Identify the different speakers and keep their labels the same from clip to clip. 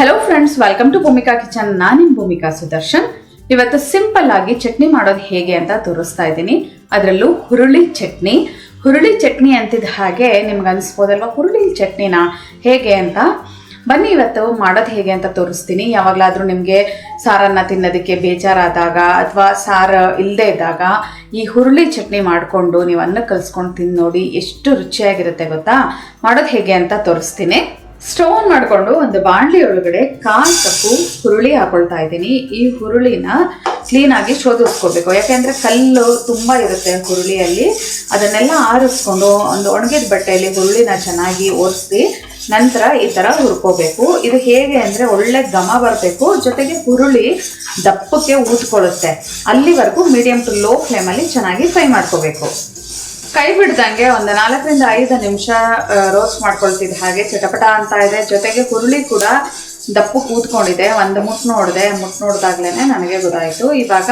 Speaker 1: Hello friends, welcome to Bhumika kitchen. ನಾನು ನಿಮ್ಮ ಭೂಮಿಕಾ ಸುದರ್ಶನ್. ಇವತ್ತು ಸಿಂಪಲ್ ಆಗಿ ಚಟ್ನಿ ಮಾಡೋದು ಹೇಗೆ ಅಂತ ತೋರಿಸ್ತಾ ಇದ್ದೀನಿ. ಅದರಲ್ಲೂ ಹುರುಳಿ ಚಟ್ನಿ ಅಂತಿದ್ದ ಹಾಗೆ ನಿಮ್ಗೆ ಅನಿಸ್ಬೋದಲ್ವ, ಹುರುಳಿ ಚಟ್ನಿನ ಹೇಗೆ ಅಂತ. ಬನ್ನಿ ಇವತ್ತು ಮಾಡೋದು ಹೇಗೆ ಅಂತ ತೋರಿಸ್ತೀನಿ. ಯಾವಾಗಲಾದರೂ ನಿಮಗೆ ಸಾರನ್ನು ತಿನ್ನೋದಕ್ಕೆ ಬೇಜಾರಾದಾಗ ಅಥವಾ ಸಾರು ಇಲ್ಲದೆ ಇದ್ದಾಗ ಈ ಹುರುಳಿ ಚಟ್ನಿ ಮಾಡಿಕೊಂಡು ನೀವು ಅನ್ನ ಕಲಿಸ್ಕೊಂಡು ತಿಂದು ನೋಡಿ, ಎಷ್ಟು ರುಚಿಯಾಗಿರುತ್ತೆ ಗೊತ್ತಾ. ಮಾಡೋದು ಹೇಗೆ ಅಂತ ತೋರಿಸ್ತೀನಿ. ಸ್ಟವ್ ಆನ್ ಮಾಡಿಕೊಂಡು ಒಂದು ಬಾಣಲಿ ಒಳಗಡೆ 1/4 ಕಪ್ಪು ಹುರುಳಿ ಹಾಕೊಳ್ತಾ ಇದ್ದೀನಿ. ಈ ಹುರುಳಿನ ಕ್ಲೀನಾಗಿ ಶೋಧಿಸ್ಕೋಬೇಕು, ಯಾಕೆಂದರೆ ಕಲ್ಲು ತುಂಬ ಇರುತ್ತೆ ಹುರುಳಿಯಲ್ಲಿ. ಅದನ್ನೆಲ್ಲ ಆರಿಸ್ಕೊಂಡು ಒಂದು ಒಣಗಿದ ಬಟ್ಟೆಯಲ್ಲಿ ಹುರುಳಿನ ಚೆನ್ನಾಗಿ ಒರೆಸಿ ನಂತರ ಈ ಥರ ಹುರ್ಕೋಬೇಕು. ಇದು ಹೇಗೆ ಅಂದರೆ ಒಳ್ಳೆ ಘಮ ಬರಬೇಕು, ಜೊತೆಗೆ ಹುರುಳಿ ದಪ್ಪಕ್ಕೆ ಊದ್ಕೊಳ್ಳುತ್ತೆ. ಅಲ್ಲಿವರೆಗೂ ಮೀಡಿಯಮ್ ಟು ಲೋ ಫ್ಲೇಮಲ್ಲಿ ಚೆನ್ನಾಗಿ ಫ್ರೈ ಮಾಡ್ಕೋಬೇಕು. ಕೈ ಬಿಡ್ದಂಗೆ ಒಂದು 4 ರಿಂದ 5 ನಿಮಿಷ ರೋಸ್ಟ್ ಮಾಡ್ಕೊಳ್ತಿದ್ದ ಹಾಗೆ ಚಟಪಟ ಅಂತ ಇದೆ. ಜೊತೆಗೆ ಹುರುಳಿ ಕೂಡ ದಪ್ಪು ಕೂತ್ಕೊಂಡಿದೆ. ಒಂದು ಮುಟ್ಟು ನೋಡಿದಾಗ್ಲೇ ನನಗೆ ಗೊತ್ತಾಯಿತು. ಇವಾಗ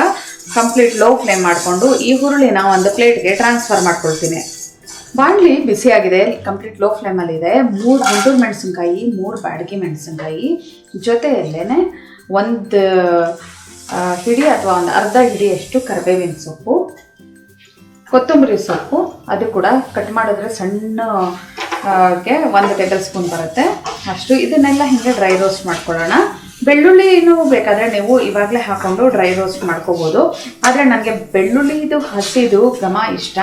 Speaker 1: ಕಂಪ್ಲೀಟ್ ಲೋ ಫ್ಲೇಮ್ ಮಾಡಿಕೊಂಡು ಈ ಹುರುಳಿನ ಒಂದು ಪ್ಲೇಟ್ಗೆ ಟ್ರಾನ್ಸ್ಫರ್ ಮಾಡ್ಕೊಳ್ತೀನಿ. ಬಾಣಲಿ ಬಿಸಿಯಾಗಿದೆ, ಕಂಪ್ಲೀಟ್ ಲೋ ಫ್ಲೇಮಲ್ಲಿದೆ. 3 ಗುಂಟೂರು ಮೆಣಸಿನ್ಕಾಯಿ, 3 ಬ್ಯಾಡಗಿ ಮೆಣಸಿನ್ಕಾಯಿ, ಜೊತೆಯಲ್ಲೇ ಒಂದು ಹಿಡಿ ಅಥವಾ ಒಂದು ಅರ್ಧ ಹಿಡಿಯಷ್ಟು ಕರಿಬೇವಿನ ಸೊಪ್ಪು, ಕೊತ್ತಂಬರಿ ಸೊಪ್ಪು, ಅದು ಕೂಡ ಕಟ್ ಮಾಡಿದ್ರೆ ಸಣ್ಣಗೆ 1 ಟೇಬಲ್ ಸ್ಪೂನ್ ಬರುತ್ತೆ ಅಷ್ಟು. ಇದನ್ನೆಲ್ಲ ಹಿಂಗೆ ಡ್ರೈ ರೋಸ್ಟ್ ಮಾಡ್ಕೊಳ್ಳೋಣ. ಬೆಳ್ಳುಳ್ಳಿನೂ ಬೇಕಾದರೆ ನೀವು ಇವಾಗಲೇ ಹಾಕ್ಕೊಂಡು ಡ್ರೈ ರೋಸ್ಟ್ ಮಾಡ್ಕೋಬೋದು. ಆದರೆ ನನಗೆ ಬೆಳ್ಳುಳ್ಳಿದು ಹಸಿದು ಘಮ ಇಷ್ಟ,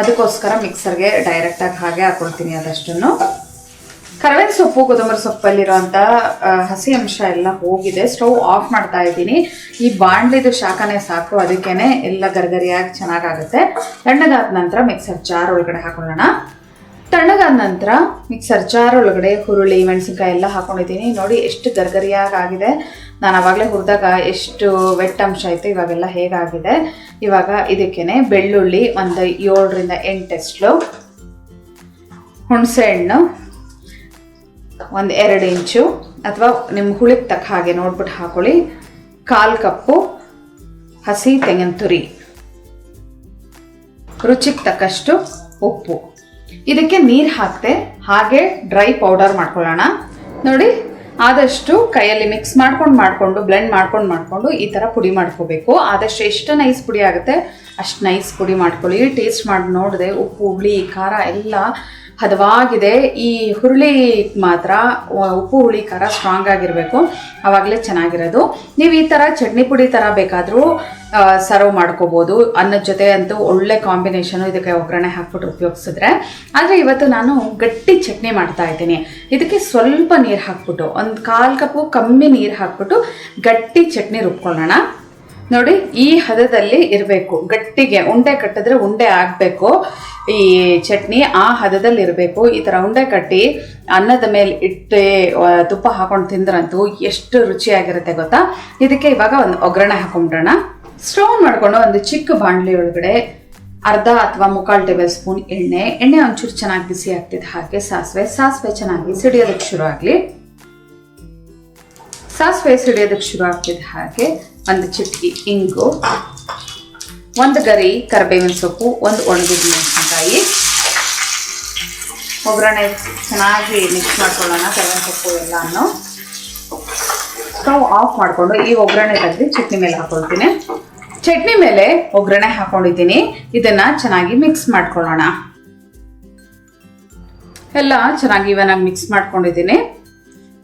Speaker 1: ಅದಕ್ಕೋಸ್ಕರ ಮಿಕ್ಸರ್ಗೆ ಡೈರೆಕ್ಟಾಗಿ ಹಾಗೆ ಹಾಕ್ಕೊಳ್ತೀನಿ ಅದಷ್ಟನ್ನು. ಕರಿಬೇವಿನ ಸೊಪ್ಪು, ಕೊತ್ತಂಬರಿ ಸೊಪ್ಪಲ್ಲಿರೋಂಥ ಹಸಿ ಅಂಶ ಎಲ್ಲ ಹೋಗಿದೆ. ಸ್ಟವ್ ಆಫ್ ಮಾಡ್ತಾ ಇದ್ದೀನಿ. ಈ ಬಾಣಲಿದು ಶಾಖನೇ ಸಾಕು, ಅದಕ್ಕೇ ಎಲ್ಲ ಗರಿಗರಿಯಾಗಿ ಚೆನ್ನಾಗಾಗುತ್ತೆ. ತಣ್ಣಗಾದ ನಂತರ ಮಿಕ್ಸರ್ ಜಾರ್ ಒಳಗಡೆ ಹಾಕೊಳ್ಳೋಣ. ತಣ್ಣಗಾದ ನಂತರ ಮಿಕ್ಸರ್ ಜಾರ್ ಒಳಗಡೆ ಹುರುಳಿ, ಮೆಣಸಿನ್ಕಾಯಿ ಎಲ್ಲ ಹಾಕೊಂಡಿದ್ದೀನಿ. ನೋಡಿ ಎಷ್ಟು ಗರಿಗರಿಯಾಗಿ ಆಗಿದೆ. ನಾನು ಆವಾಗಲೇ ಹುರಿದಾಗ ಎಷ್ಟು ವೆಟ್ ಅಂಶ ಇತ್ತು, ಇವಾಗೆಲ್ಲ ಹೇಗಾಗಿದೆ. ಇವಾಗ ಇದಕ್ಕೇ ಬೆಳ್ಳುಳ್ಳಿ ಒಂದು 7 ರಿಂದ 8 ಎಸ್ಳು, ಹುಣಸೆ ಹಣ್ಣು ಒಂದು 2 ಇಂಚು ಅಥವಾ ನಿಮ್ಮ ಹುಳಿಗೆ ತಕ್ಕ ಹಾಗೆ ನೋಡ್ಬಿಟ್ಟು ಹಾಕೊಳ್ಳಿ. 1/4 ಕಪ್ಪು ಹಸಿ ತೆಂಗಿನ ತುರಿ, ರುಚಿಗೆ ತಕ್ಕಷ್ಟು ಉಪ್ಪು. ಇದಕ್ಕೆ ನೀರು ಹಾಕದೆ ಹಾಗೆ ಡ್ರೈ ಪೌಡರ್ ಮಾಡ್ಕೊಳ್ಳೋಣ. ನೋಡಿ, ಆದಷ್ಟು ಕೈಯಲ್ಲಿ ಮಿಕ್ಸ್ ಮಾಡಿಕೊಂಡು ಬ್ಲೆಂಡ್ ಮಾಡ್ಕೊಂಡು ಈ ಥರ ಪುಡಿ ಮಾಡ್ಕೋಬೇಕು. ಆದಷ್ಟು ಎಷ್ಟು ನೈಸ್ ಪುಡಿ ಆಗುತ್ತೆ ಅಷ್ಟು ನೈಸ್ ಪುಡಿ ಮಾಡ್ಕೊಳ್ಳಿ. ಟೇಸ್ಟ್ ಮಾಡಿ ನೋಡಿದೆ ಉಪ್ಪು, ಹುಳಿ, ಖಾರ ಎಲ್ಲ ಹದವಾಗಿದೆ. ಈ ಹುರುಳಿ ಮಾತ್ರ ಉಪ್ಪು, ಹುಳಿ, ಖಾರ ಸ್ಟ್ರಾಂಗ್ ಆಗಿರಬೇಕು, ಆವಾಗಲೇ ಚೆನ್ನಾಗಿರೋದು. ನೀವು ಈ ಥರ ಚಟ್ನಿ ಪುಡಿ ಥರ ಬೇಕಾದರೂ ಸರ್ವ್ ಮಾಡ್ಕೋಬೋದು. ಅನ್ನದ ಜೊತೆ ಅಂತೂ ಒಳ್ಳೆ ಕಾಂಬಿನೇಷನು, ಇದಕ್ಕೆ ಒಗ್ಗರಣೆ ಹಾಕ್ಬಿಟ್ಟು ಉಪಯೋಗಿಸಿದ್ರೆ. ಆದರೆ ಇವತ್ತು ನಾನು ಗಟ್ಟಿ ಚಟ್ನಿ ಮಾಡ್ತಾ ಇದ್ದೀನಿ. ಇದಕ್ಕೆ ಸ್ವಲ್ಪ ನೀರು ಹಾಕ್ಬಿಟ್ಟು, ಒಂದು 1/4 ಕಪ್ಪು ಕಮ್ಮಿ ನೀರು ಹಾಕ್ಬಿಟ್ಟು ಗಟ್ಟಿ ಚಟ್ನಿ ರುಬ್ಕೊಳ್ಳೋಣ. ನೋಡಿ, ಈ ಹದದಲ್ಲಿ ಇರಬೇಕು. ಗಟ್ಟಿಗೆ ಉಂಡೆ ಕಟ್ಟಿದ್ರೆ ಉಂಡೆ ಆಗಬೇಕು ಈ ಚಟ್ನಿ, ಆ ಹದದಲ್ಲಿ ಇರಬೇಕು. ಈ ಥರ ಉಂಡೆ ಕಟ್ಟಿ ಅನ್ನದ ಮೇಲೆ ಇಟ್ಟು ತುಪ್ಪ ಹಾಕೊಂಡು ತಿಂದ್ರಂತೂ ಎಷ್ಟು ರುಚಿಯಾಗಿರುತ್ತೆ ಗೊತ್ತಾ. ಇದಕ್ಕೆ ಇವಾಗ ಒಂದು ಒಗ್ಗರಣೆ ಹಾಕೊಂಡ್ಬಿಡೋಣ. ಸ್ಟವ್ ಮಾಡಿಕೊಂಡು ಒಂದು ಚಿಕ್ಕ ಬಾಣಲಿ ಒಳಗಡೆ ಅರ್ಧ ಅಥವಾ 3/4 ಟೇಬಲ್ ಸ್ಪೂನ್ ಎಣ್ಣೆ ಒಂಚೂರು ಚೆನ್ನಾಗಿ ಬಿಸಿ ಆಗ್ತಿದ್ದ ಹಾಗೆ ಸಾಸಿವೆ ಚೆನ್ನಾಗಿ ಸಿಡಿಯೋದಕ್ಕೆ ಶುರು ಆಗಲಿ. ಸಾಸಿವೆ ಸಿಡಿಯೋದಕ್ಕೆ ಶುರು ಆಗ್ತಿದ್ದ ಹಾಗೆ ಒಂದು ಚಿಟಕಿ ಇಂಗು, 1 ಗರಿ ಕರಿಬೇವಿನ ಸೊಪ್ಪು, 1 ಒಣಗಿದ ಮೆಣಸಿನಕಾಯಿ. ಒಗ್ಗರಣೆ ಚೆನ್ನಾಗಿ ಮಿಕ್ಸ್ ಮಾಡ್ಕೊಳ್ಳೋಣ. ಕರಿಬೇವಿನ ಸೊಪ್ಪು ಎಲ್ಲಾನು ಸ್ಟವ್ ಆಫ್ ಮಾಡಿಕೊಂಡು ಈ ಒಗ್ಗರಣೆ ತೆಗೆದು ಚಟ್ನಿ ಮೇಲೆ ಹಾಕೊಳ್ತೀನಿ. ಚಟ್ನಿ ಮೇಲೆ ಒಗ್ಗರಣೆ ಹಾಕೊಂಡಿದ್ದೀನಿ. ಇದನ್ನು ಚೆನ್ನಾಗಿ ಮಿಕ್ಸ್ ಮಾಡ್ಕೊಳ್ಳೋಣ. ಎಲ್ಲ ಚೆನ್ನಾಗಿ ಇವನಾಗಿ ಮಿಕ್ಸ್ ಮಾಡ್ಕೊಂಡಿದ್ದೀನಿ.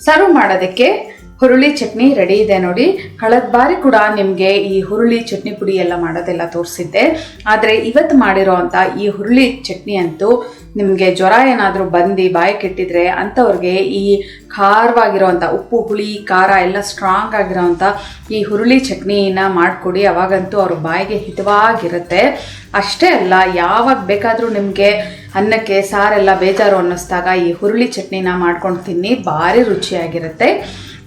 Speaker 1: ಸರ್ವ್ ಮಾಡೋದಕ್ಕೆ ಹುರುಳಿ ಚಟ್ನಿ ರೆಡಿ ಇದೆ ನೋಡಿ. ಕಳೆದ ಬಾರಿ ಕೂಡ ನಿಮಗೆ ಈ ಹುರುಳಿ ಚಟ್ನಿ ಪುಡಿ ಎಲ್ಲ ಮಾಡೋದೆಲ್ಲ ತೋರಿಸಿದ್ದೆ. ಆದರೆ ಇವತ್ತು ಮಾಡಿರೋ ಅಂಥ ಈ ಹುರುಳಿ ಚಟ್ನಿ ಅಂತೂ ನಿಮಗೆ ಜ್ವರ ಏನಾದರೂ ಬಂದು ಬಾಯಿ ಕೆಟ್ಟಿದ್ರೆ ಅಂಥವ್ರಿಗೆ ಈ ಖಾರವಾಗಿರೋವಂಥ ಉಪ್ಪು, ಹುಳಿ, ಖಾರ ಎಲ್ಲ ಸ್ಟ್ರಾಂಗ್ ಆಗಿರೋವಂಥ ಈ ಹುರುಳಿ ಚಟ್ನಿನ ಮಾಡಿಕೊಡಿ. ಅವಾಗಂತೂ ಅವ್ರ ಬಾಯಿಗೆ ಹಿತವಾಗಿರುತ್ತೆ. ಅಷ್ಟೇ ಅಲ್ಲ, ಯಾವಾಗ ಬೇಕಾದರೂ ನಿಮಗೆ ಅನ್ನಕ್ಕೆ ಸಾರೆಲ್ಲ ಬೇಜಾರು ಅನ್ನಿಸ್ದಾಗ ಈ ಹುರುಳಿ ಚಟ್ನಿನ ಮಾಡ್ಕೊಂಡು ತಿನ್ನಿ, ಭಾರಿ ರುಚಿಯಾಗಿರುತ್ತೆ.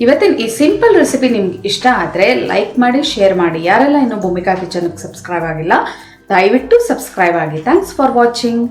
Speaker 1: ಇವತ್ತಿನ ಈ ಸಿಂಪಲ್ ರೆಸಿಪಿ ನಿಮ್ಗೆ ಇಷ್ಟ ಆದರೆ ಲೈಕ್ ಮಾಡಿ, ಶೇರ್ ಮಾಡಿ. ಯಾರೆಲ್ಲ ಇನ್ನೂ ಭೂಮಿಕಾ ಕಿಚನ್ಗೆ ಸಬ್ಸ್ಕ್ರೈಬ್ ಆಗಿಲ್ಲ ದಯವಿಟ್ಟು ಸಬ್ಸ್ಕ್ರೈಬ್ ಆಗಿ. Thanks for watching.